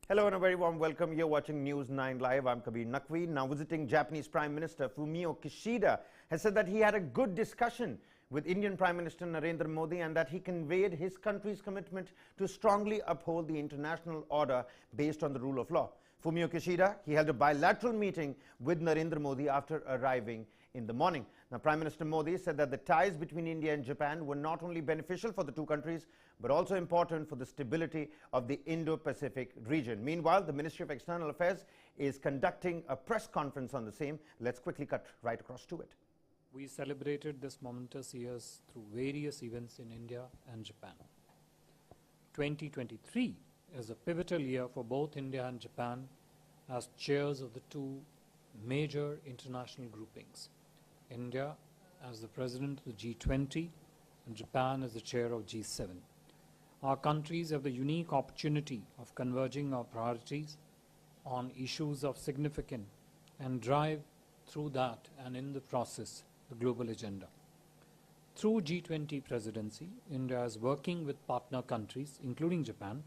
Hello and a very warm welcome. You're watching News 9 Live. I'm Kabir Naqvi. Now visiting Japanese Prime Minister Fumio Kishida has said that he had a good discussion with Indian Prime Minister Narendra Modi and that he conveyed his country's commitment to strongly uphold the international order based on the rule of law. Fumio Kishida, he held a bilateral meeting with Narendra Modi after arriving in the morning. Now, Prime Minister Modi said that the ties between India and Japan were not only beneficial for the two countries, but also important for the stability of the Indo-Pacific region. Meanwhile, the Ministry of External Affairs is conducting a press conference on the same. Let's quickly cut right across to it. We celebrated this momentous years through various events in India and Japan. 2023 is a pivotal year for both India and Japan as chairs of the two major international groupings. India as the president of the G20 and Japan as the chair of G7. Our countries have the unique opportunity of converging our priorities on issues of significance and drive through that and in the process the global agenda. Through G20 presidency, India is working with partner countries, including Japan,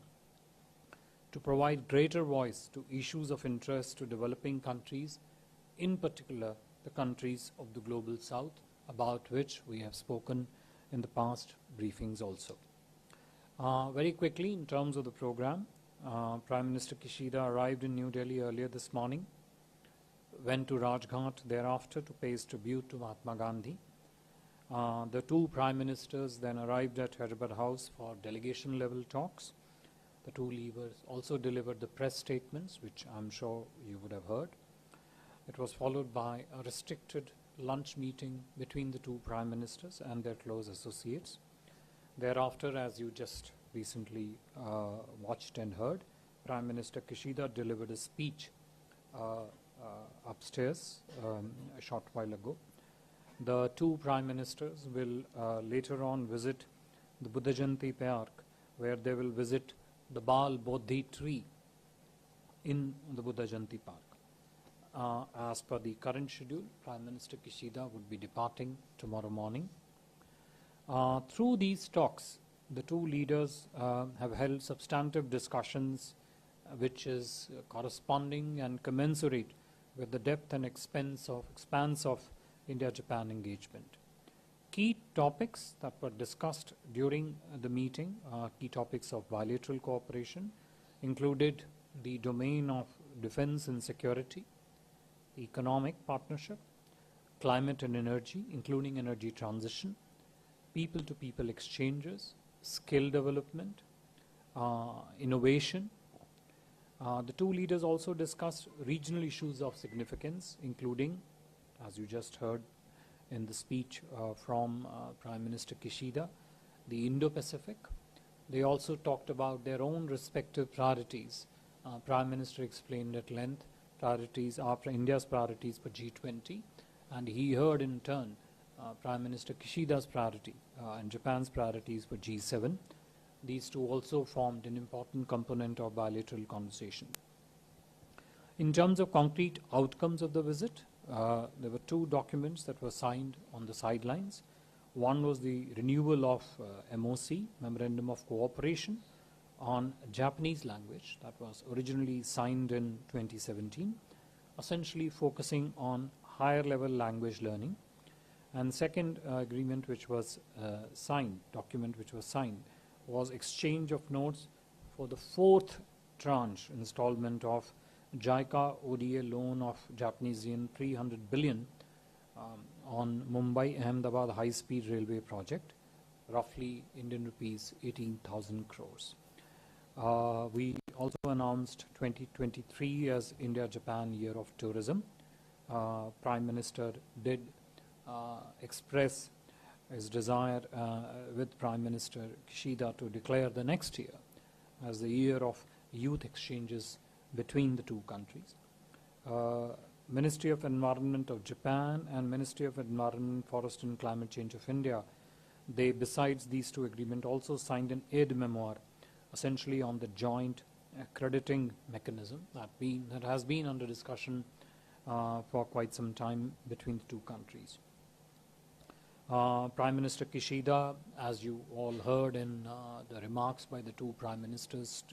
to provide greater voice to issues of interest to developing countries, in particular the countries of the Global South, about which we have spoken in the past briefings also. Very quickly, in terms of the program, Prime Minister Kishida arrived in New Delhi earlier this morning, went to Rajghat thereafter to pay his tribute to Mahatma Gandhi. The two Prime Ministers then arrived at Hyderabad House for delegation-level talks. The two leaders also delivered the press statements, which I'm sure you would have heard. It was followed by a restricted lunch meeting between the two Prime Ministers and their close associates. Thereafter, as you just recently watched and heard, Prime Minister Kishida delivered a speech upstairs a short while ago. The two Prime Ministers will later on visit the Buddha Jayanti Park, where they will visit the Bal Bodhi tree in the Buddha Jayanti Park. As per the current schedule, Prime Minister Kishida would be departing tomorrow morning. Through these talks, the two leaders have held substantive discussions which is corresponding and commensurate with the depth and expanse of India-Japan engagement. Key topics that were discussed during the meeting, key topics of bilateral cooperation, included the domain of defense and security, economic partnership, climate and energy, including energy transition, people-to-people exchanges, skill development, innovation. The two leaders also discussed regional issues of significance, including, as you just heard in the speech from Prime Minister Kishida, the Indo-Pacific. They also talked about their own respective priorities. Prime Minister explained at length India's priorities for G20, and he heard in turn Prime Minister Kishida's priority and Japan's priorities for G7. These two also formed an important component of bilateral conversation. In terms of concrete outcomes of the visit, there were two documents that were signed on the sidelines. One was the renewal of MOC, Memorandum of Cooperation, on Japanese language that was originally signed in 2017, essentially focusing on higher level language learning. And second document which was signed, was exchange of notes for the fourth tranche installment of JICA ODA loan of Japanese yen 300 billion on Mumbai-Ahmedabad high-speed railway project, roughly Indian rupees 18,000 crores. We also announced 2023 as India-Japan Year of Tourism. Prime Minister did express his desire with Prime Minister Kishida to declare the next year as the year of youth exchanges between the two countries. Ministry of Environment of Japan and Ministry of Environment, Forest and Climate Change of India, they, besides these two agreements, also signed an aid memoir essentially on the joint crediting mechanism that has been under discussion for quite some time between the two countries. Prime Minister Kishida, as you all heard in the remarks by the two Prime Ministers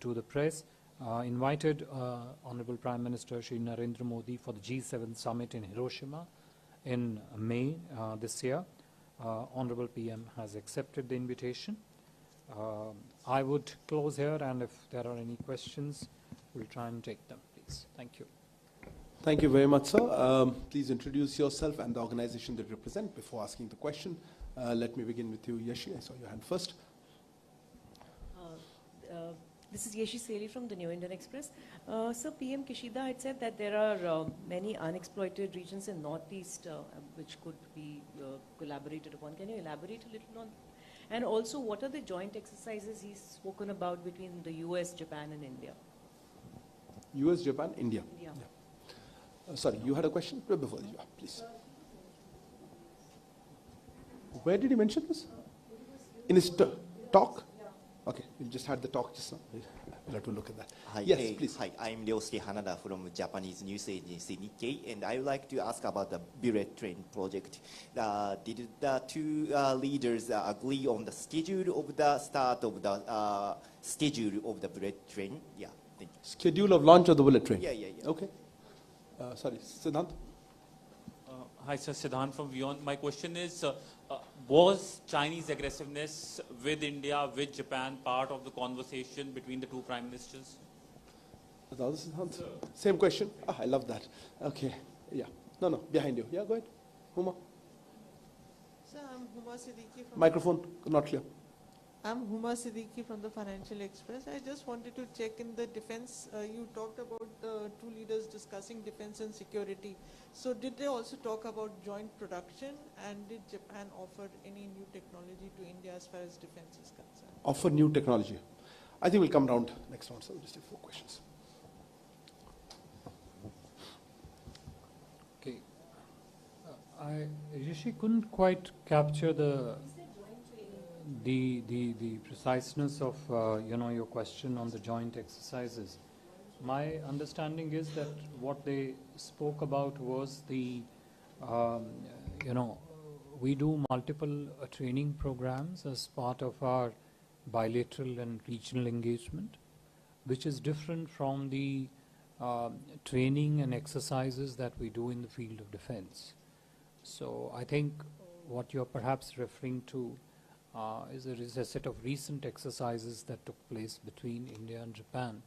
to the press. Invited Honorable Prime Minister Shri Narendra Modi for the G7 summit in Hiroshima in May this year. Honorable PM has accepted the invitation. I would close here, and if there are any questions, we'll try and take them, please. Thank you. Thank you very much, sir. Please introduce yourself and the organization that you represent before asking the question. Let me begin with you, Yeshi. I saw your hand first. This is Yeshi Seli from the New Indian Express. Sir, PM Kishida had said that there are many unexploited regions in Northeast which could be collaborated upon. Can you elaborate a little on? And also, what are the joint exercises he's spoken about between the US, Japan, and India? US, Japan, India. Yeah. Sorry, you had a question before you, please. Where did he mention this? In his talk? Okay, you just had the talk just now. We'll have to look at that. Hi, yes, please. Hi, I'm Ryosuke Hanada from Japanese news agency Nikkei, and I would like to ask about the bullet train project. Did the two leaders agree on the schedule of the start of the schedule of the bullet train? Yeah, thank you. Schedule of launch of the bullet train? Yeah. Okay. Sorry, Siddhant? Hi, sir. Siddhant from Beyond. My question is, was Chinese aggressiveness with India, with Japan, part of the conversation between the two prime ministers? Siddhant? Same question? I love that. Okay, yeah. No, behind you. Yeah, go ahead. Huma. Sir, I'm Huma Siddiqui from... Microphone, not clear. I'm Huma Siddiqui from the Financial Express. I just wanted to check in the defense. You talked about the two leaders discussing defense and security. So did they also talk about joint production, and did Japan offer any new technology to India as far as defense is concerned? Offer new technology. I think we'll come round next round, so we'll just take 4 questions. Okay. I Rishi couldn't quite capture the preciseness of your question on the joint exercises. My understanding is that what they spoke about was the we do multiple training programs as part of our bilateral and regional engagement, which is different from the training and exercises that we do in the field of defense. So I think what you're perhaps referring to is a set of recent exercises that took place between India and Japan,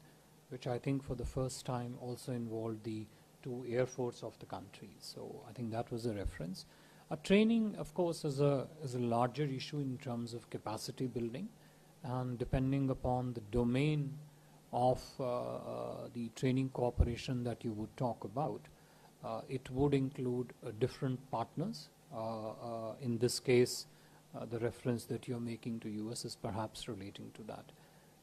which I think for the first time also involved the two air force of the country. So I think that was a reference. Training, of course, is a larger issue in terms of capacity building, and depending upon the domain of the training cooperation that you would talk about, it would include different partners. In this case, the reference that you're making to US is perhaps relating to that.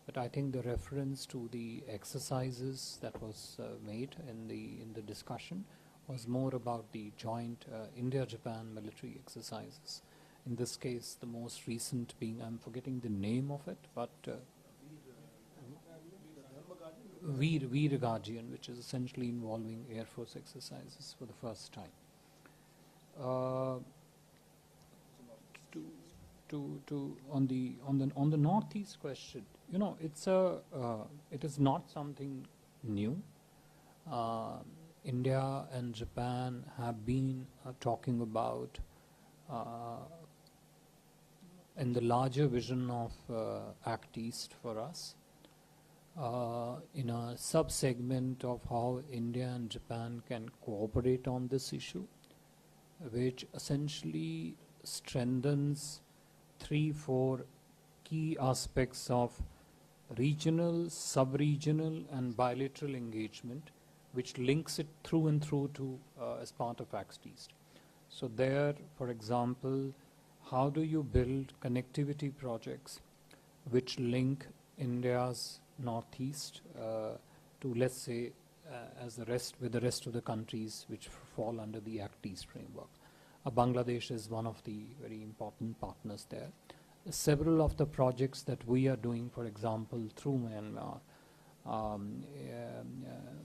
But I think the reference to the exercises that was made in the discussion was more about the joint India-Japan military exercises. In this case, the most recent being, I'm forgetting the name of it, but Veer Guardian, which is essentially involving Air Force exercises for the first time. On the Northeast question, it is not something new. India and Japan have been talking about in the larger vision of Act East for us, in a sub-segment of how India and Japan can cooperate on this issue, which essentially strengthens 3-4 key aspects of regional, sub-regional and bilateral engagement, which links it through and through to as part of Act East. So there, for example, how do you build connectivity projects which link India's Northeast to, let's say, with the rest of the countries which fall under the Act East framework. Bangladesh is one of the very important partners there. Several of the projects that we are doing, for example, through Myanmar,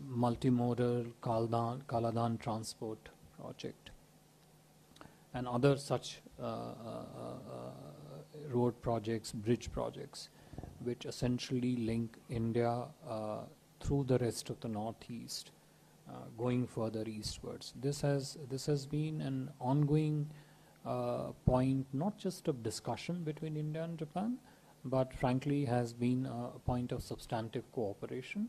multimodal Kaladan transport project, and other such road projects, bridge projects, which essentially link India through the rest of the Northeast, going further eastwards. This has been an ongoing point, not just of discussion between India and Japan, but frankly has been a point of substantive cooperation.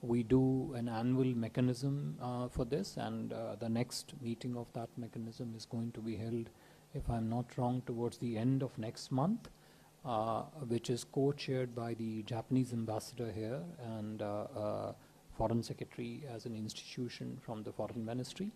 We do an annual mechanism for this, and the next meeting of that mechanism is going to be held, if I'm not wrong, towards the end of next month, which is co-chaired by the Japanese ambassador here and Foreign Secretary as an institution from the Foreign Ministry.